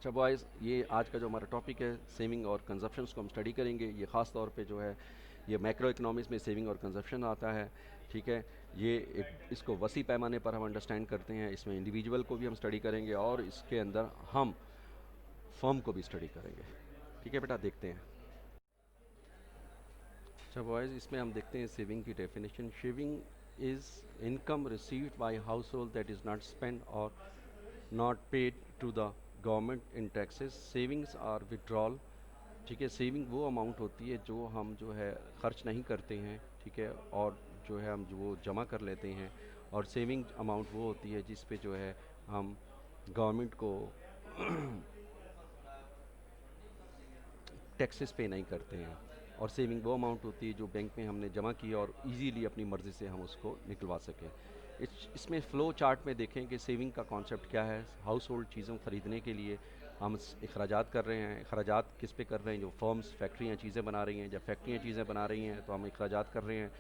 अच्छा बॉयज़, ये आज का जो हमारा टॉपिक है सेविंग और कंजप्शंस को हम स्टडी करेंगे। ये ख़ास तौर पे जो है ये मैक्रो इकोनॉमिक्स में सेविंग और कंजप्शन आता है। ठीक है, ये एक इसको वसी पैमाने पर हम अंडरस्टैंड करते हैं। इसमें इंडिविजुअल को भी हम स्टडी करेंगे और इसके अंदर हम फर्म को भी स्टडी करेंगे। ठीक है बेटा, देखते हैं। अच्छा बॉयज़, इसमें हम देखते हैं सेविंग की definition. Saving is income received by household that is not spend or not paid to the government in taxes. Savings are withdrawal. ठीक है, सेविंग वो अमाउंट होती है जो हम जो है खर्च नहीं करते हैं। ठीक है, और जो है हम जो वो जमा कर लेते हैं। और सेविंग अमाउंट वो होती है जिस पे जो है हम गवर्नमेंट को टैक्सेस पे नहीं करते हैं। और सेविंग वो अमाउंट होती है जो बैंक में हमने जमा की और इजीली अपनी मर्ज़ी से हम उसको निकलवा सकें। इसमें फ़्लो चार्ट में देखें कि सेविंग का कॉन्सेप्ट क्या है। हाउस होल्ड चीज़ों ख़रीदने के लिए हम अखराजात कर रहे हैं। अखराजात किस पे कर रहे हैं? जो फर्म्स फैक्ट्रियाँ चीज़ें बना रही हैं, जब फैक्ट्रियाँ चीज़ें बना रही हैं तो हम अखराजात कर रहे हैं।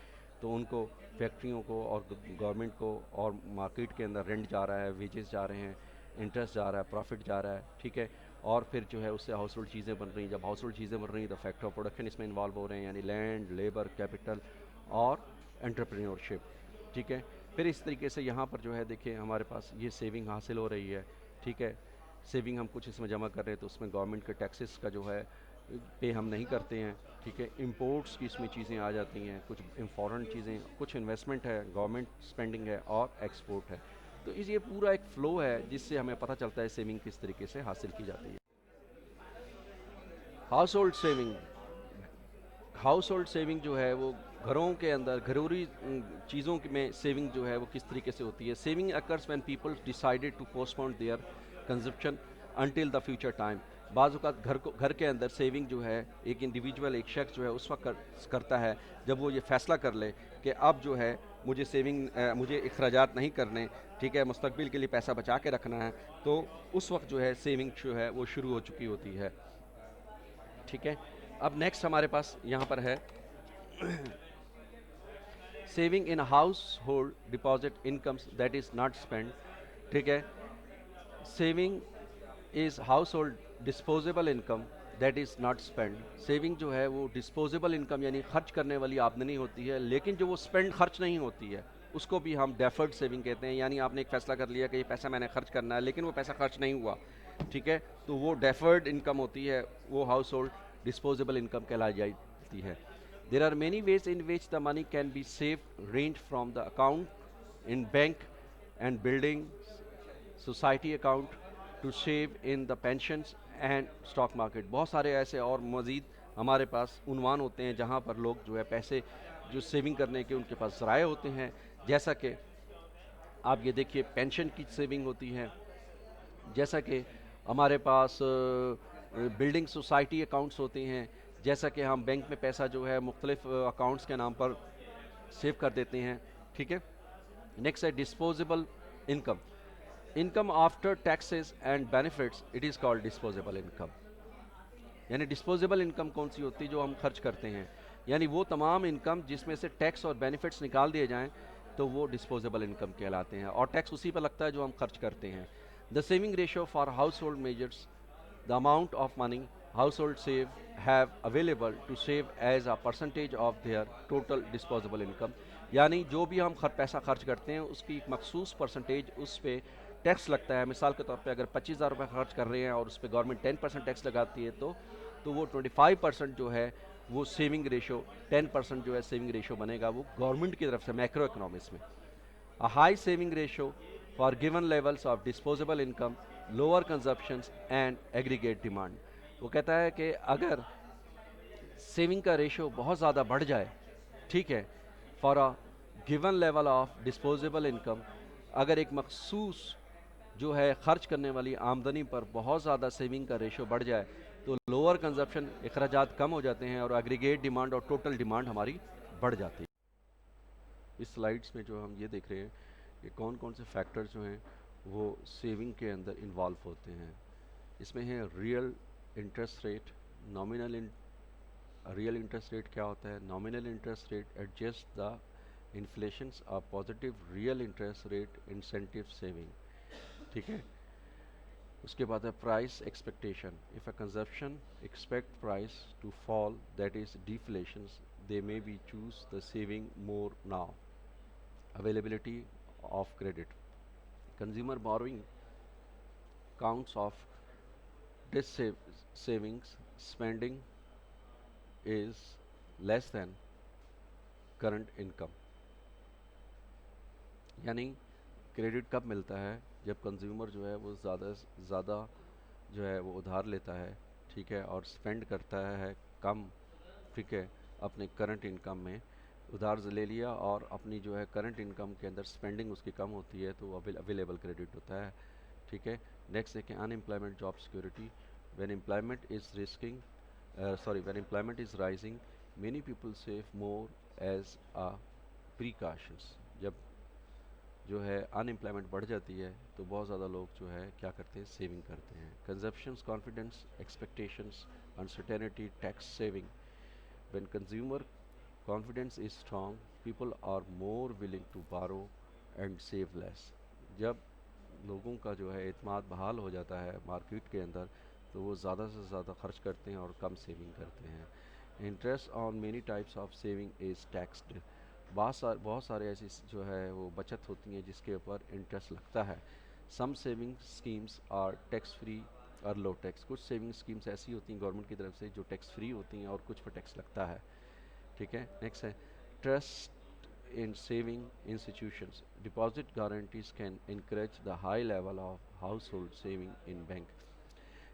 तो उनको फैक्ट्रियों को और गवर्नमेंट को और मार्केट के अंदर रेंट जा रहा है, वेजेस जा रहे हैं, इंटरेस्ट जा रहा है, प्रॉफिट जा रहा है। ठीक है, और फिर जो है उससे हाउस होल्ड चीज़ें बन रही हैं। जब हाउस होल्ड चीज़ें बन रही हैं तो फैक्टर ऑफ प्रोडक्शन इसमें इन्वॉल्व हो रहे हैं, यानी लैंड, लेबर, कैपिटल और एंटरप्रेन्योरशिप। ठीक है, फिर इस तरीके से यहाँ पर जो है देखिए हमारे पास ये सेविंग हासिल हो रही है। ठीक है, सेविंग हम कुछ इसमें जमा कर रहे हैं तो उसमें गवर्नमेंट के टैक्सेस का जो है पे हम नहीं करते हैं। ठीक है, इंपोर्ट्स की इसमें चीज़ें आ जाती हैं, कुछ फॉरेन चीज़ें, कुछ इन्वेस्टमेंट है, गवर्नमेंट स्पेंडिंग है और एक्सपोर्ट है। तो इस ये पूरा एक फ़्लो है जिससे हमें पता चलता है सेविंग किस तरीके से हासिल की जाती है। House hold saving, house hold saving जो है वो घरों के अंदर घरेलू चीज़ों में सेविंग जो है वो किस तरीके से होती है। Saving occurs when people decided to postpone their consumption until the future time. बाज़ औक़ात घर के अंदर सेविंग जो है एक इंडिविजुअल, एक शख्स जो है उस वक्त करता है जब वो ये फैसला कर ले कि अब जो है मुझे सेविंग, मुझे अखराजात नहीं करने। ठीक है, मुस्तकबिल के लिए पैसा बचा के रखना है। तो उस वक्त जो है सेविंग जो है वो शुरू हो चुकी होती है। ठीक है, अब नेक्स्ट हमारे पास यहाँ पर है saving in house hold deposit incomes that is not spend. ठीक है, saving is house hold disposable income that is not spend. Saving जो है वो डिस्पोजेबल इनकम यानी खर्च करने वाली आमदनी होती है, लेकिन जो वो स्पेंड खर्च नहीं होती है उसको भी हम डेफर्ड सेविंग कहते हैं। यानी आपने एक फ़ैसला कर लिया कि ये पैसा मैंने खर्च करना है लेकिन वो पैसा खर्च नहीं हुआ। ठीक है, तो वो डेफर्ड इनकम होती है, वो हाउस होल्ड डिस्पोजेबल इनकम कहलाई जाती है। There are many ways in which the money can be saved, range from the account in bank and building society account to save in the pensions and stock market। बहुत सारे ऐसे और मज़ीद हमारे पास उन्वान होते हैं जहाँ पर लोग जो है पैसे जो सेविंग करने के उनके पास ज़राए होते हैं। जैसा कि आप ये देखिए पेंशन की सेविंग होती है, जैसा कि हमारे पास बिल्डिंग सोसाइटी अकाउंट्स होते हैं, जैसा कि हम बैंक में पैसा जो है मुख्तलिफ अकाउंट्स के नाम पर सेव कर देते हैं। ठीक है, नेक्स्ट है disposable income, income after taxes and benefits, it is called disposable income. यानी डिस्पोजेबल इनकम कौन सी होती है? जो हम खर्च करते हैं, यानी वो तमाम इनकम जिसमें से टैक्स और बेनिफिट्स निकाल दिए जाएं तो वो डिस्पोजेबल इनकम कहलाते हैं और टैक्स उसी पर लगता है जो हम खर्च करते हैं। The saving ratio for house hold measures the amount of money household save have available to save as a percentage of their total disposable income। यानी जो भी हम पैसा खर्च करते हैं उसकी एक मखसूस परसेंटेज उस पर टैक्स लगता है। मिसाल के तौर पे अगर 25,000 रुपये खर्च कर रहे हैं और उस पर गवर्नमेंट 10% टैक्स लगाती है तो वो 25% जो है वो सेविंग रेशो 10% जो है सेविंग रेशो बनेगा वो गवर्नमेंट की तरफ से मैक्रो इकोनॉमिक्स में। A high saving ratio for given levels of disposable income, lower consumptions and aggregate demand। वो कहता है कि अगर सेविंग का रेशो बहुत ज़्यादा बढ़ जाए, ठीक है, for a given level of disposable income, अगर एक मखसूस जो है खर्च करने वाली आमदनी पर बहुत ज़्यादा सेविंग का रेशो बढ़ जाए तो लोअर कंजप्शन, अखराजात कम हो जाते हैं और एग्रीगेट डिमांड और टोटल डिमांड हमारी बढ़ जाती है। इस स्लाइड्स में जो हम ये देख रहे हैं कि कौन कौन से फैक्टर्स जो हैं वो सेविंग के अंदर इन्वॉल्व होते हैं। इसमें है real interest rate, nominal real interest rate क्या होता है? Nominal interest rate adjust the inflations positive real interest rate incentive saving. ठीक है, उसके बाद है price expectation, if a consumption expect price to fall that is deflation they may be choose the saving more now. Availability of credit, consumer borrowing counts of this savings spending is less than current income. यानी credit कब मिलता है, जब consumer जो है वो ज़्यादा से ज़्यादा जो है वो उधार लेता है, ठीक है, और स्पेंड करता है कम, ठीक है, अपने करंट इनकम में उधार ले लिया और अपनी जो है करंट इनकम के अंदर स्पेंडिंग उसकी कम होती है, तो अवेलेबल क्रेडिट होता है, ठीक है. नेक्स्ट है कि unemployment job security, when employment is risking when employment is rising many people save more as a precautions. जब जो है अनएम्प्लॉयमेंट बढ़ जाती है तो बहुत ज़्यादा लोग जो है क्या करते हैं, सेविंग करते हैं. Consumptions, confidence, expectations, uncertainty, tax saving. When consumer confidence is strong, people are more willing to borrow and save less. जब लोगों का जो है इत्मीनान बहाल हो जाता है मार्केट के अंदर, तो वो ज़्यादा से ज़्यादा खर्च करते हैं और कम सेविंग करते हैं. Interest on many types of saving is taxed. बहुत सारे ऐसी जो है वो बचत होती हैं जिसके ऊपर इंटरेस्ट लगता है. Some saving schemes are tax free or low tax. कुछ सेविंग स्कीम्स ऐसी होती हैं गवर्नमेंट की तरफ से जो टैक्स फ्री होती हैं और कुछ पर टैक्स लगता है, ठीक है. नेक्स्ट है trust in saving institutions. Deposit guarantees can encourage the high level of house hold saving in bank.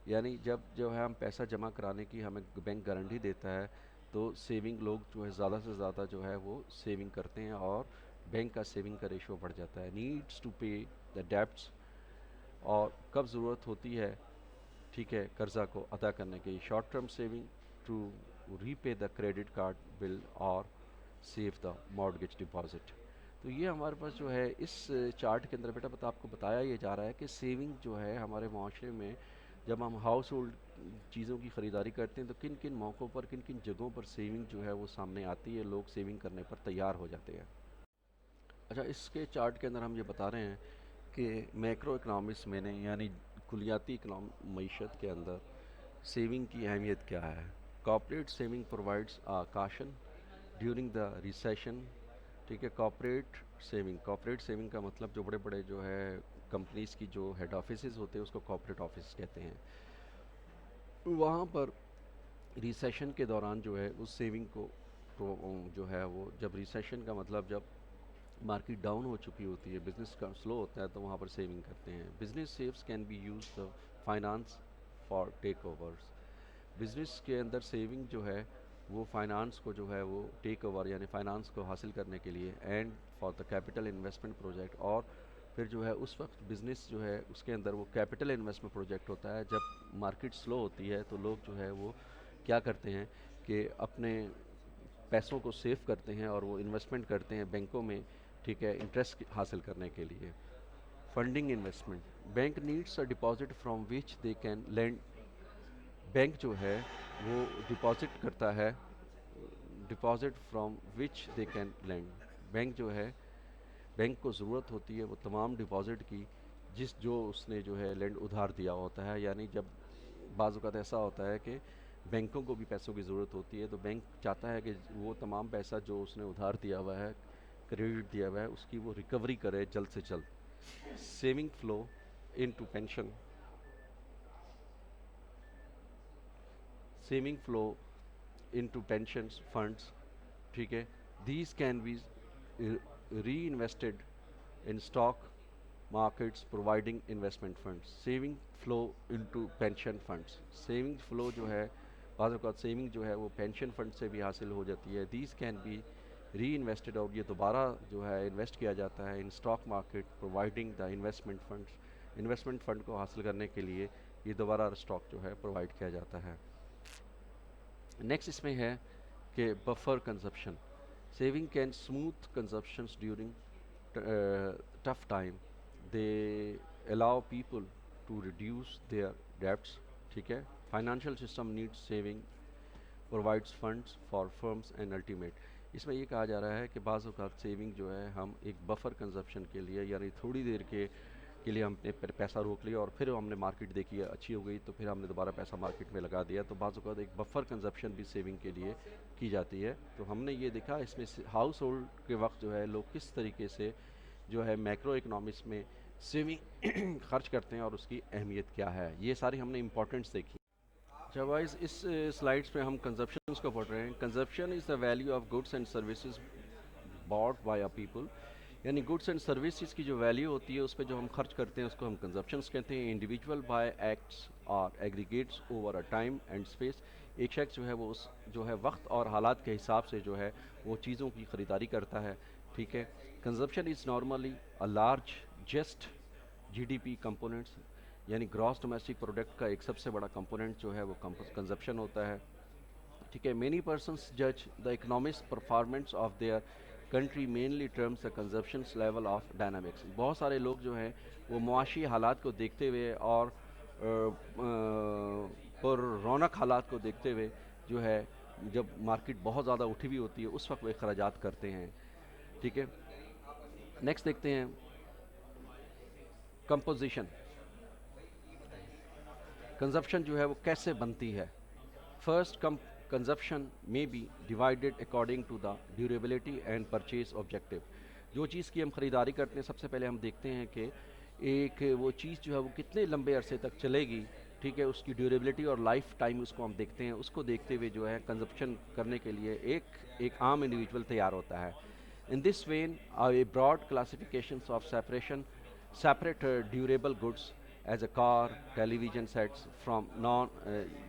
यानी जब जो है हम पैसा जमा कराने की हमें बैंक गारंटी देता है, तो सेविंग लोग जो है ज़्यादा से ज़्यादा जो है वो सेविंग करते हैं और बैंक का सेविंग का रेशो बढ़ जाता है. नीड्स टू पे द डेब्ट्स, और कब ज़रूरत होती है, ठीक है, कर्ज़ा को अदा करने की. Short term saving to repay the credit card bill और सेव द मॉर्गेज डिपॉजिट. तो ये हमारे पास जो है इस चार्ट के अंदर बेटा आपको बताया ये जा रहा है कि सेविंग जो है हमारे माशरे में जब हम हाउस होल्ड चीज़ों की ख़रीदारी करते हैं तो किन किन मौक़ों पर, किन किन जगहों पर सेविंग जो है वो सामने आती है, लोग सेविंग करने पर तैयार हो जाते हैं. अच्छा, इसके चार्ट के अंदर हम ये बता रहे हैं कि मैक्रो इकनॉमिक्स में ने यानी कुलियाती मीशत के अंदर सेविंग की अहमियत क्या है. Corporate saving provides a cushion during the recession, ठीक है. कॉर्पोरेट सेविंग का मतलब जो बड़े बड़े जो है कंपनीज़ की जो हेड ऑफिस होते हैं उसको कॉर्पोरेट ऑफिस कहते हैं. वहाँ पर रिसेशन के दौरान जो है उस सेविंग को जो है वो, जब रिसेशन का मतलब जब मार्केट डाउन हो चुकी होती है, बिजनेस का स्लो होता है, तो वहाँ पर सेविंग करते हैं. Business saves can be use the finance for takeovers. Business के अंदर सेविंग जो है वो फाइनेंस को जो है वो टेक ओवर यानी फाइनेंस को हासिल करने के लिए, and for the capital investment project. और फिर जो है उस वक्त बिज़नेस जो है उसके अंदर वो कैपिटल इन्वेस्टमेंट प्रोजेक्ट होता है. जब मार्केट स्लो होती है तो लोग जो है वो क्या करते हैं कि अपने पैसों को सेव करते हैं और वो इन्वेस्टमेंट करते हैं बैंकों में, ठीक है, इंटरेस्ट हासिल करने के लिए. Funding investment, bank needs a deposit from which they can lend. Bank जो है वो डिपॉजिट करता है, deposit from which they can lend. Bank जो है, बैंक को ज़रूरत होती है वो तमाम डिपॉजिट की जो उसने जो है लैंड उधार दिया होता है. यानी जब बाज़ औक़ात ऐसा होता है कि बैंकों को भी पैसों की ज़रूरत होती है, तो बैंक चाहता है कि वो तमाम पैसा जो उसने उधार दिया हुआ है, क्रेडिट दिया हुआ है, उसकी वो रिकवरी करे जल्द से जल्द. Saving flow into pension, saving flow into pensions funds, ठीक है. दीज कैन बी री invested in stock markets providing investment funds. Saving flow into pension funds. Saving flow जो है बाज़ औक़ात सेविंग जो है वो पेंशन फंड से भी हासिल हो जाती है. दीज कैन बी री इन्वेस्टेड, और ये दोबारा जो है इन्वेस्ट किया जाता है in stock market providing the investment funds. Investment fund को हासिल करने के लिए ये दोबारा स्टॉक जो है प्रोवाइड किया जाता है. नेक्स्ट इसमें है कि buffer consumption. Saving can smooth consumptions during tough time. They allow people to reduce their debts, ठीक है. Financial system needs saving, provides funds for firms and ultimate. इसमें ये कहा जा रहा है कि बाज़ औक़ात सेविंग जो है हम एक बफर कंजप्शन के लिए यानी थोड़ी देर के के लिए हमने पैसा रोक लिया और फिर हमने मार्केट देखी है अच्छी हो गई तो फिर हमने दोबारा पैसा मार्केट में लगा दिया, तो बाज़ औक़ात एक बफर कंजप्शन भी सेविंग के लिए की जाती है। तो हमने ये देखा इसमें हाउस होल्ड के वक्त जो है लोग किस तरीके से जो है मैक्रो इकनॉमिक्स में सेविंग खर्च करते हैं और उसकी अहमियत क्या है, ये सारी हमने इंपॉर्टेंट्स देखी। अच्छा वाइज इस स्लाइड्स पे हम कंजप्शन को पढ़ रहे हैं। Consumption is the value of goods and services bought by a people, यानी गुड्स एंड सर्विसेज की जो वैल्यू होती है उस पर जो हम खर्च करते हैं उसको हम कंजप्शंस कहते हैं। इंडिविजुअल बाय एक्ट्स और aggregates over a time and space, एक शख्स जो है वो उस जो है वक्त और हालात के हिसाब से जो है वो चीज़ों की ख़रीदारी करता है, ठीक है। Consumption is normally a large just GDP components, यानी ग्रॉस डोमेस्टिक प्रोडक्ट का एक सबसे बड़ा कंपोनेंट जो है वो कंजप्शन होता है, ठीक है। मेनी पर्सनस जज the economics performance of their country mainly terms the consumption level of dynamics, बहुत सारे लोग जो हैं वो मुआशी हालात को देखते हुए और पर रौनक हालात को देखते हुए जो है जब मार्केट बहुत ज़्यादा उठी हुई होती है उस वक्त वे खराजात करते हैं, ठीक है। नेक्स्ट देखते हैं कंपोजिशन, कंजप्शन जो है वो कैसे बनती है। फर्स्ट कंजप्शन में be divided according to the durability and purchase objective, जो चीज़ की हम ख़रीदारी करते हैं सबसे पहले हम देखते हैं कि एक वो चीज़ जो है वो कितने लंबे अरसे तक चलेगी, ठीक है, उसकी ड्यूरेबिलिटी और लाइफ टाइम उसको हम देखते हैं, उसको देखते हुए जो है कंजप्शन करने के लिए एक आम इंडिविजुअल तैयार होता है। In this when a broad classifications of separate durable goods as a car television sets from non,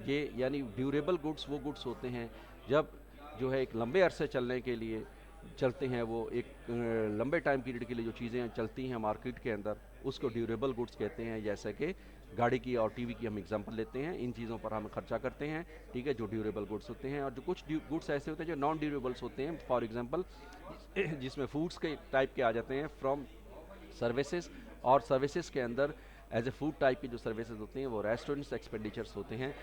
ये यानी ड्यूरेबल गुड्स वो गुड्स होते हैं जब जो है एक लंबे अरसे चलने के लिए चलते हैं, वो एक लंबे टाइम पीरियड के लिए जो चीज़ें चलती हैं मार्केट के अंदर उसको ड्यूरेबल गुड्स कहते हैं। जैसे कि गाड़ी की और टीवी की हम एग्जांपल लेते हैं, इन चीज़ों पर हम खर्चा करते हैं, ठीक है, जो ड्यूरेबल गुड्स होते हैं। और जो कुछ गुड्स ऐसे होते हैं जो नॉन ड्यूरेबल्स होते हैं, फॉर एग्जांपल जिसमें फूड्स के टाइप के आ जाते हैं फ्रॉम सर्विसेज, और सर्विसेज के अंदर एज ए फूड टाइप की जो सर्विसेज होती हैं वो रेस्टोरेंट्स एक्सपेंडिचर्स होते हैं।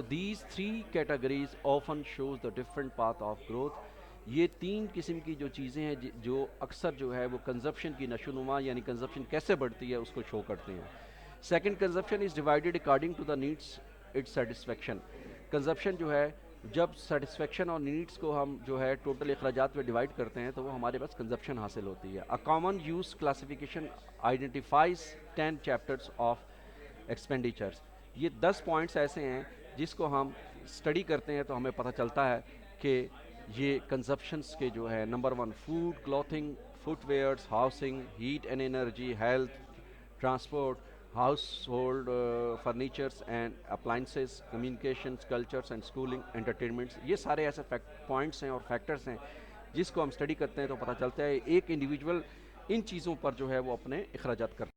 These three categories often shows the different path of growth, ये तीन किस्म की जो चीज़ें हैं जो अक्सर जो है वो कंजप्शन की नशोनुमा यानी कंजप्शन कैसे बढ़ती है उसको शो करते हैं। Second, consumption is divided according to the needs its satisfaction, consumption जो है जब सेटिस्फेक्शन और नीड्स को हम जो है टोटल अखराजात में डिवाइड करते हैं तो वो हमारे पास कंजप्शन हासिल होती है। A common use classification identifies 10 chapters of expenditures, ये 10 पॉइंट्स ऐसे हैं जिसको हम स्टडी करते हैं तो हमें पता चलता है कि ये कंजप्शंस के जो है number 1 food, clothing, footwears, housing, heat and energy, health, transport, household furnitures and appliances, communications, cultures and schooling, entertainments, ये सारे ऐसे पॉइंट्स हैं और फैक्टर्स हैं जिसको हम स्टडी करते हैं तो पता चलता है एक इंडिविजुअल इन चीज़ों पर जो है वो अपने अखराजात करता है।